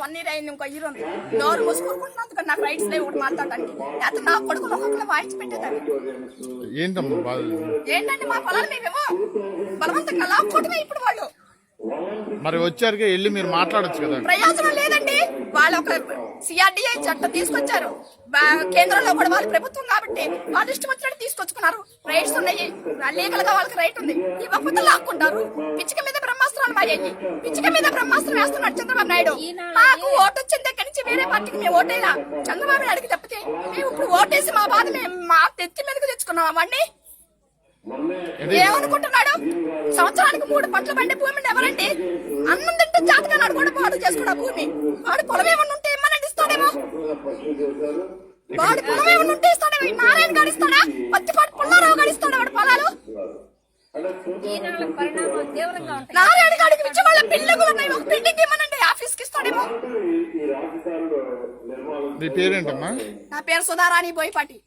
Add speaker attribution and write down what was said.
Speaker 1: 1 year అయింది, ఇంకో year ఉంది. నోరు మూసుకుంటున్నందుకు నాకు రైట్స్ లేవు ఒకటి మాట్లాడడానికి. లేకపోతే నా కొడుకులు ఒక్కొక్కరు వాయించి పెట్టేదాన్ని. ఏంటంటే మా పొలాలు మేమేమో బలవంతంగా లాక్కోవటమే ఇప్పుడు వాళ్ళు.
Speaker 2: మరి వచ్చారు వెళ్ళి మీరు మాట్లాడొచ్చు కదా.
Speaker 1: ప్రయోజనం లేదండి. వాళ్ళు ఒక సిఆర్డిఐ చట్టం తీసుకొచ్చారు. కేంద్రంలో కూడా వాళ్ళ ప్రభుత్వం కాబట్టి వాళ్ళు ఇష్టం వచ్చినట్టు తీసుకొచ్చుకున్నారు. రైట్స్ ఉన్నాయి, లీగల్ గా వాళ్ళకి రైట్ ఉంది. ఇవ్వకపోతే లాక్కుంటారు. పిచ్చిక మీద బ్రహ్మాస్త్రాలు మారేయి. పిచ్చిక మీద బ్రహ్మాస్త్రం వేస్తున్నాడు చంద్రబాబు నాయుడు. మాకు ఓటు వచ్చిన దగ్గర నుంచి వేరే పార్టీకి మేము ఓటేలా చంద్రబాబు నాయుడుకి తప్పితే మేము ఇప్పుడు ఓటేసి మా బాధ మేము మా తెచ్చి మీదకి తెచ్చుకున్నాం. అవన్నీ ఏమనుకుంటున్నాడు? సంవత్సరానికి 3 పంటలు పండే భూమిని ఎవరండి? అన్నం తింటే జాతకాన్ని కూడా పాడు చేసుకున్న భూమి. వాడు పొలం ఏమన్నా ఉంటే ఏమన్నా ఇస్తాడేమో. వాడు పొలం ఏమన్నా ఉంటే ఇస్తాడేమో. నారాయణ గడిస్తాడా? పత్తిపాటి పుల్లారావు గడిస్తాడా వాడు పొలాలు? నారాయణ గాడికి ఇచ్చే వాళ్ళ బిల్డింగులు ఉన్నాయి. ఒక బిల్డింగ్ ఏమనండి ఆఫీస్కి ఇస్తాడేమో.
Speaker 2: మీ పేరేంటమ్మా?
Speaker 1: నా పేరు సుధారాణి బోయపాటి.